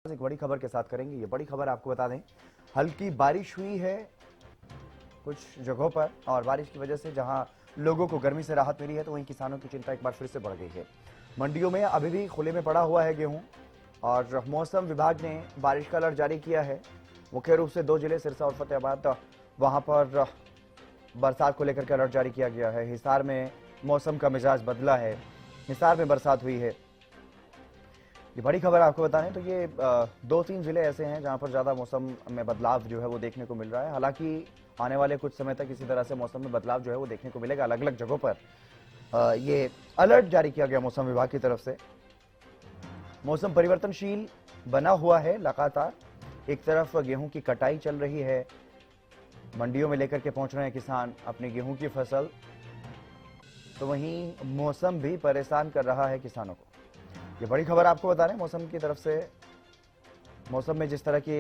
एक बड़ी खबर के साथ करेंगे। ये बड़ी खबर आपको बता दें, हल्की बारिश हुई है कुछ जगहों पर और बारिश की वजह से जहां लोगों को गर्मी से राहत मिली है तो वहीं किसानों की चिंता एक बार फिर से बढ़ गई है। मंडियों में अभी भी खुले में पड़ा हुआ है गेहूं और मौसम विभाग ने बारिश का अलर्ट जारी किया है। मुख्य रूप से 2 जिले सिरसा और फतेहाबाद, वहां पर बरसात को लेकर के अलर्ट जारी किया गया है। हिसार में मौसम का मिजाज बदला है, हिसार में बरसात हुई है। ये बड़ी खबर आपको बताएं तो ये 2-3 जिले ऐसे हैं जहां पर ज्यादा मौसम में बदलाव जो है वो देखने को मिल रहा है। हालांकि आने वाले कुछ समय तक इसी तरह से मौसम में बदलाव जो है वो देखने को मिलेगा। अलग अलग जगहों पर ये अलर्ट जारी किया गया मौसम विभाग की तरफ से। मौसम परिवर्तनशील बना हुआ है लगातार। एक तरफ गेहूं की कटाई चल रही है, मंडियों में लेकर के पहुंच रहे हैं किसान अपनी गेहूं की फसल, तो वहीं मौसम भी परेशान कर रहा है किसानों को। ये बड़ी खबर आपको बता रहे हैं मौसम की तरफ से। मौसम में जिस तरह के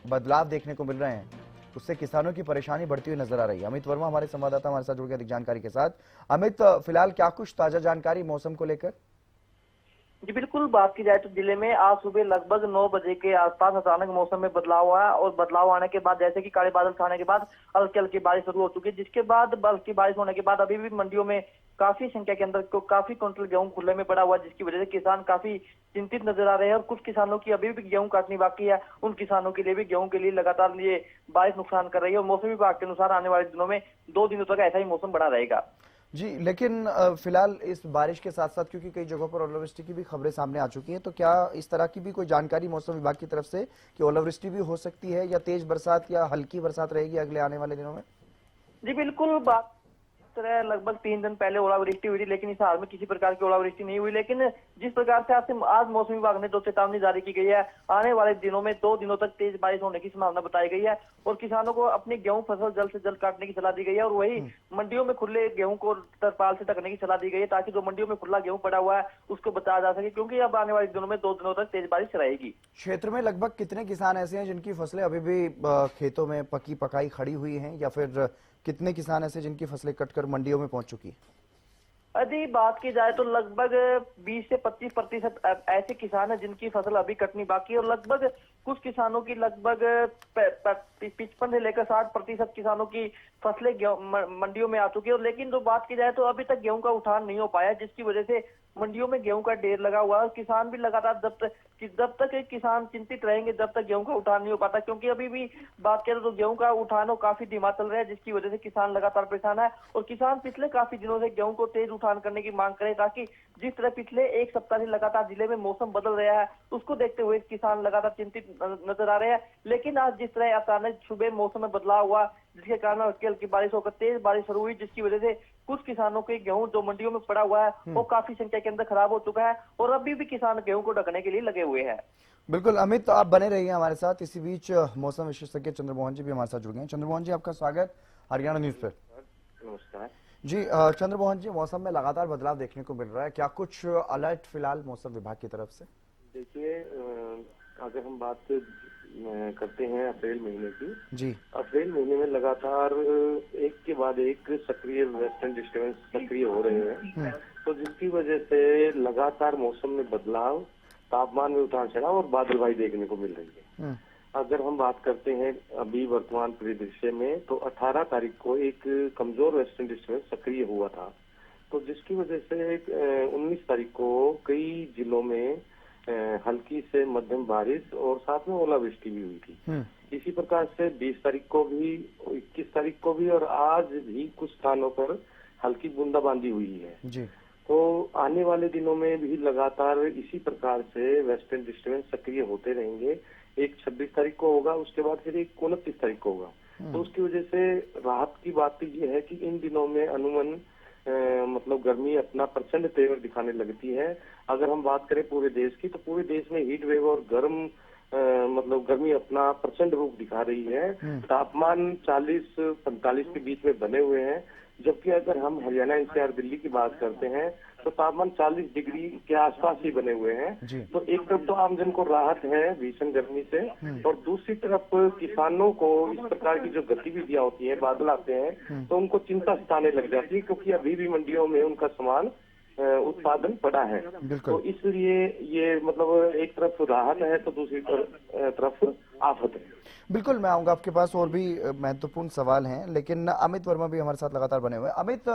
बदलाव देखने को मिल रहे हैं उससे किसानों की परेशानी बढ़ती हुई नजर आ रही है। अमित वर्मा हमारे संवाददाता हमारे साथ जुड़ गए अधिक जानकारी के साथ। अमित, फिलहाल क्या कुछ ताजा जानकारी मौसम को लेकर? जी बिल्कुल, बात की जाए तो जिले में आज सुबह लगभग 9 बजे के आसपास अचानक मौसम में बदलाव हुआ और बदलाव आने के बाद जैसे कि काले बादल छाने के बाद हल्की हल्की बारिश शुरू हो चुकी है, जिसके बाद हल्की बारिश होने के बाद अभी भी मंडियों में काफी संख्या के अंदर काफी क्विंटल गेहूं खुले में पड़ा हुआ है, जिसकी वजह से किसान काफी चिंतित नजर आ रहे हैं और कुछ किसानों की अभी भी गेहूं काटनी बाकी है। उन किसानों के लिए भी गेहूं के लिए लगातार ये बारिश नुकसान कर रही है और मौसम विभाग के अनुसार आने वाले दिनों में 2 दिनों तक ऐसा ही मौसम बना रहेगा। जी, लेकिन फिलहाल इस बारिश के साथ साथ क्योंकि कई जगहों पर ओलावृष्टि की भी खबरें सामने आ चुकी हैं, तो क्या इस तरह की भी कोई जानकारी मौसम विभाग की तरफ से कि ओलावृष्टि भी हो सकती है या तेज बरसात या हल्की बरसात रहेगी अगले आने वाले दिनों में? जी बिल्कुल, बात तरह लगभग 3 दिन पहले ओलावृष्टि हुई थी, लेकिन इस हाल में किसी प्रकार की ओलावृष्टि नहीं हुई। लेकिन जिस प्रकार से आज मौसम विभाग ने जो चेतावनी जारी की गई है, आने वाले दिनों में 2 दिनों तक तेज बारिश होने की संभावना बताई गई है और किसानों को अपनी गेहूं फसल जल्द से जल्द काटने की सलाह दी गई है और वही मंडियों में खुले गेहूं को तरपाल से ढकने की सलाह दी गई है, ताकि जो मंडियों में खुला गेहूं पड़ा हुआ है उसको बचाया जा सके, क्योंकि अब आने वाले दिनों में 2 दिनों तक तेज बारिश रहेगी। क्षेत्र में लगभग कितने किसान ऐसे हैं जिनकी फसलें अभी भी खेतों में पकी पकाई खड़ी हुई हैं, या फिर कितने किसान ऐसे जिनकी फसलें कटकर मंडियों में पहुंच चुकी है? यदि बात की जाए तो लगभग 20 से 25% ऐसे किसान हैं जिनकी फसल अभी कटनी बाकी है और लगभग कुछ किसानों की लगभग 55 से लेकर 60% किसानों की फसलें मंडियों में आ चुकी है। लेकिन जो बात की जाए तो अभी तक गेहूं का उठान नहीं हो पाया, जिसकी वजह से मंडियों में गेहूं का ढेर लगा हुआ है और किसान भी लगातार जब तक किसान चिंतित रहेंगे जब तक गेहूं का उठान नहीं हो पाता, क्योंकि अभी भी बात करें तो गेहूं का उठान हो काफी धीमा चल रहा है, जिसकी वजह से किसान लगातार परेशान है और किसान पिछले काफी दिनों से गेहूं को तेज उठान करने की मांग करे, ताकि जिस तरह पिछले 1 सप्ताह से लगातार जिले में मौसम बदल रहा है उसको देखते हुए किसान लगातार चिंतित नजर आ रहे हैं। लेकिन आज जिस तरह अचानक सुबह मौसम में बदलाव हुआ, जिसके कारण हल्की हल्की बारिश होकर तेज बारिश शुरू हुई, जिसकी वजह से कुछ किसानों के गेहूं जो मंडियों में पड़ा हुआ है वो काफी संख्या के अंदर खराब हो चुका है और अभी भी किसान गेहूं को ढकने के लिए लगे हुए हैं। बिल्कुल अमित, आप बने रहिए हमारे साथ। इसी बीच मौसम विशेषज्ञ चंद्रमोहन जी भी हमारे साथ जुड़ गए हैं। चंद्रमोहन जी, आपका स्वागत हरियाणा न्यूज पर। नमस्कार जी चंद्रमोहन जी, मौसम में लगातार बदलाव देखने को मिल रहा है, क्या कुछ अलर्ट फिलहाल मौसम विभाग की तरफ से? देखिए, अगर हम बात करते हैं अप्रैल महीने की, जी, अप्रैल महीने में लगातार एक के बाद एक सक्रिय वेस्टर्न डिस्टर्बेंस सक्रिय हो रहे हैं, तो जिसकी वजह से लगातार मौसम में बदलाव, तापमान में उतार चढ़ाव और बादलबाई देखने को मिल रही है। अगर हम बात करते हैं अभी वर्तमान परिदृश्य में, तो 18 तारीख को एक कमजोर वेस्टर्न डिस्टर्बेंस सक्रिय हुआ था, तो जिसकी वजह से 19 तारीख को कई जिलों में हल्की से मध्यम बारिश और साथ में ओलावृष्टि भी हुई थी। इसी प्रकार से 20 तारीख को भी, 21 तारीख को भी और आज भी कुछ स्थानों पर हल्की बूंदाबांदी हुई है। जी, तो आने वाले दिनों में भी लगातार इसी प्रकार से वेस्टर्न डिस्टर्बेंस सक्रिय होते रहेंगे। एक 26 तारीख को होगा, उसके बाद फिर एक 29 तारीख को होगा। तो उसकी वजह से राहत की बात तो ये है कि इन दिनों में अमूमन मतलब गर्मी अपना प्रचंड तेवर दिखाने लगती है। अगर हम बात करें पूरे देश की, तो पूरे देश में हीट वेव और मतलब गर्मी अपना प्रचंड रूप दिखा रही है। तापमान 40-45 के बीच में बने हुए हैं, जबकि अगर हम हरियाणा एनसीआर दिल्ली की बात करते हैं तो तापमान 40 डिग्री के आसपास ही बने हुए हैं। तो एक तरफ तो आमजन को राहत है भीषण गर्मी से और दूसरी तरफ किसानों को इस प्रकार की जो गतिविधियां होती है, बादल आते हैं तो उनको चिंता सताने लग जाती है, क्योंकि अभी भी मंडियों में उनका सामान उत्पादन पड़ा है। बिल्कुल। तो इसलिए ये मतलब एक तरफ राहत है तो दूसरी तरफ आफत है। बिल्कुल, मैं आऊंगा आपके पास, और भी महत्वपूर्ण सवाल हैं, लेकिन अमित वर्मा भी हमारे साथ लगातार बने हुए हैं। अमित,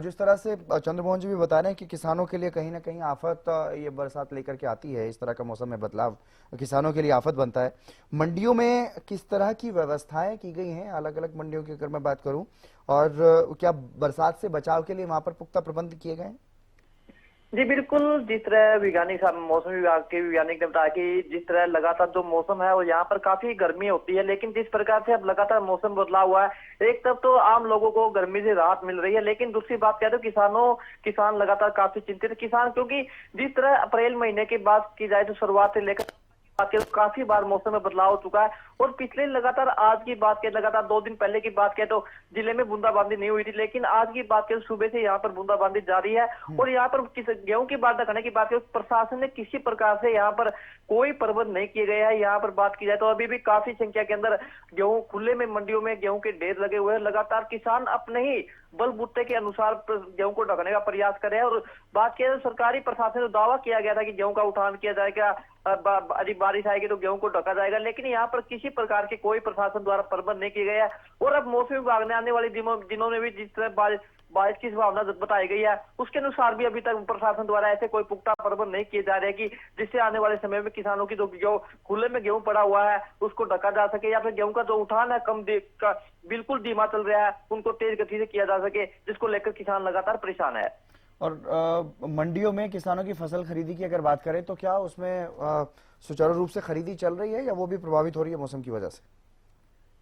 जिस तरह से चंद्रमोहन जी भी बता रहे हैं कि किसानों के लिए कहीं ना कहीं आफत ये बरसात लेकर के आती है, इस तरह का मौसम में बदलाव किसानों के लिए आफत बनता है। मंडियों में किस तरह की व्यवस्थाएं की गई हैं, अलग अलग मंडियों की अगर मैं बात करूं, और क्या बरसात से बचाव के लिए वहां पर पुख्ता प्रबंध किए गए हैं? जी बिल्कुल, जिस तरह वैज्ञानिक मौसम विभाग के वैज्ञानिक ने बताया कि जिस तरह लगातार जो मौसम है वो यहाँ पर काफी गर्मी होती है, लेकिन जिस प्रकार से अब लगातार मौसम बदला हुआ है, एक तरफ तो आम लोगों को गर्मी से राहत मिल रही है, लेकिन दूसरी बात क्या है तो किसान लगातार काफी चिंतित किसान, क्योंकि जिस तरह अप्रैल महीने की बात की जाए तो शुरुआत से लेकर काफी बार मौसम में बदलाव हो चुका है। और पिछले लगातार आज की बात करें, लगातार 2 दिन पहले की बात करें तो जिले में बूंदाबांदी नहीं हुई थी, लेकिन आज की बात करें सुबह से यहाँ पर बूंदाबांदी जारी है। और यहाँ पर गेहूं की बात करने की बात करें, प्रशासन ने किसी प्रकार से यहाँ पर कोई प्रबंध नहीं किए गए हैं। यहाँ पर बात की जाए तो अभी भी काफी संख्या के अंदर गेहूं खुले में मंडियों में गेहूं के ढेर लगे हुए हैं। लगातार किसान अपने ही बलबूते के अनुसार गेहूं को ढकने का प्रयास कर रहे हैं। और बात किया तो सरकारी प्रशासन ने दावा किया गया था कि गेहूं का उठान किया जाएगा, यदि बारिश आएगी तो गेहूं को ढका जाएगा, लेकिन यहाँ पर किसी प्रकार के कोई प्रशासन द्वारा प्रबंध नहीं किया गया है। और अब मौसम विभाग ने आने वाले दिनों में भी जिस तरह बारिश की संभावना बताई गई है, उसके अनुसार भी अभी तक प्रशासन द्वारा ऐसे कोई पुख्ता प्रबंध नहीं किए जा रहे कि जिससे आने वाले समय में किसानों की जो खुले में गेहूं पड़ा हुआ है उसको ढका जा सके, या फिर गेहूं का जो उठान है बिल्कुल धीमा चल रहा है उनको तेज गति से किया जा सके, जिसको लेकर किसान लगातार परेशान है। और मंडियों में किसानों की फसल खरीदी की अगर बात करें तो क्या उसमें सुचारू रूप से खरीदी चल रही है, या वो भी प्रभावित हो रही है मौसम की वजह से?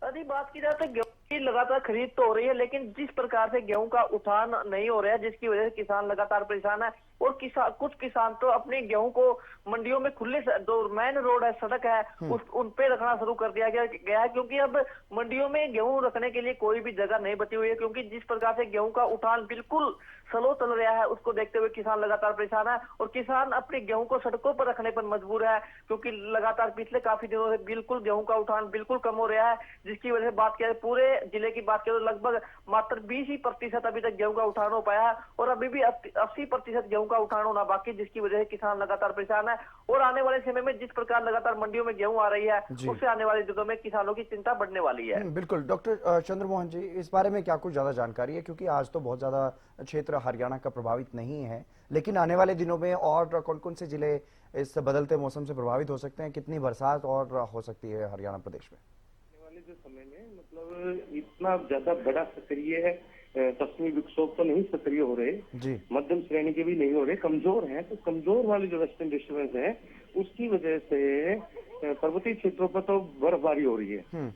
यदि बात की जाए तो गेहूं की लगातार खरीद तो हो रही है, लेकिन जिस प्रकार से गेहूं का उठान नहीं हो रहा है, जिसकी वजह से किसान लगातार परेशान है। और कुछ किसान तो अपने गेहूं को मंडियों में खुले जो मेन रोड है, सड़क है, उन पे रखना शुरू कर दिया गया है, क्योंकि अब मंडियों में गेहूं रखने के लिए कोई भी जगह नहीं बची हुई है। क्योंकि जिस प्रकार से गेहूं का उठान बिल्कुल स्लो चल रहा है, उसको देखते हुए किसान लगातार परेशान है। और किसान अपने गेहूं को सड़कों पर रखने पर मजबूर है, क्योंकि लगातार पिछले काफी दिनों से बिल्कुल गेहूं का उठान बिल्कुल कम हो रहा है, जिसकी वजह से बात करें पूरे जिले की बात करें तो लगभग मात्र 20% अभी तक गेहूं का उठान हो पाया है। और अभी भी 80% गेहूं का उठान होना बाकी, जिसकी वजह से किसान लगातार परेशान है। और आने वाले समय में जिस प्रकार लगातार मंडियों में गेहूं आ रही है, उससे आने वाले दिनों में किसानों की चिंता बढ़ने वाली है। बिल्कुल। डॉक्टर चंद्रमोहन जी, इस बारे में क्या कुछ ज्यादा जानकारी है, क्योंकि आज तो बहुत ज्यादा क्षेत्र हरियाणा का प्रभावित नहीं है, लेकिन आने वाले दिनों में और कौन कौन से जिले इस बदलते मौसम से प्रभावित हो सकते हैं, कितनी बरसात और हो सकती है हरियाणा प्रदेश में? आने वाले जो समय में मतलब इतना ज्यादा बड़ा सक्रिय है पश्चिमी विक्षोभ तो नहीं सक्रिय हो रहे जी, मध्यम श्रेणी के भी नहीं हो रहे, कमजोर हैं। तो कमजोर वाले जो वेस्टर्न डिस्टर्बेंस है उसकी वजह से पर्वतीय क्षेत्रों पर तो बर्फबारी हो रही है,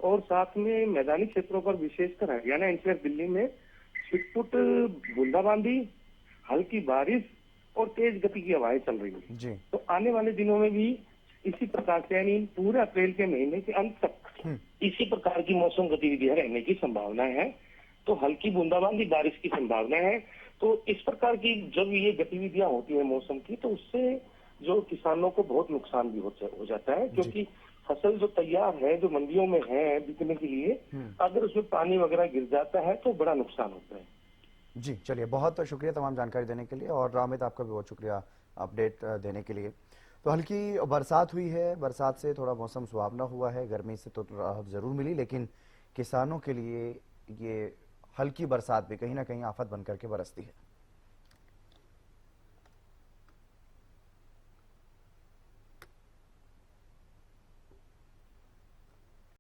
और साथ में मैदानी क्षेत्रों पर विशेषकर हरियाणा एनसीआर दिल्ली में छिटपुट बूंदाबांदी, हल्की बारिश और तेज गति की हवाएं चल रही है जी। तो आने वाले दिनों में भी इसी प्रकार से, यानी पूरे अप्रैल के महीने के अंत तक इसी प्रकार की मौसम गतिविधियां रहने की संभावना है। तो हल्की बूंदाबांदी बारिश की संभावना है। तो इस प्रकार की जब ये गतिविधियां होती है मौसम की, तो उससे जो किसानों को बहुत नुकसान भी हो जाता है, क्योंकि फसल जो तैयार है, जो मंडियों में है बिकने के लिए, अगर उसमें पानी वगैरह गिर जाता है तो बड़ा नुकसान होता है। जी, चलिए, बहुत शुक्रिया तमाम जानकारी देने के लिए, और रामित आपका भी बहुत शुक्रिया अपडेट देने के लिए। तो हल्की बरसात हुई है, बरसात से थोड़ा मौसम सुहावना हुआ है, गर्मी से तो राहत जरूर मिली, लेकिन किसानों के लिए ये हल्की बरसात भी कहीं ना कहीं आफत बनकर के बरसती है।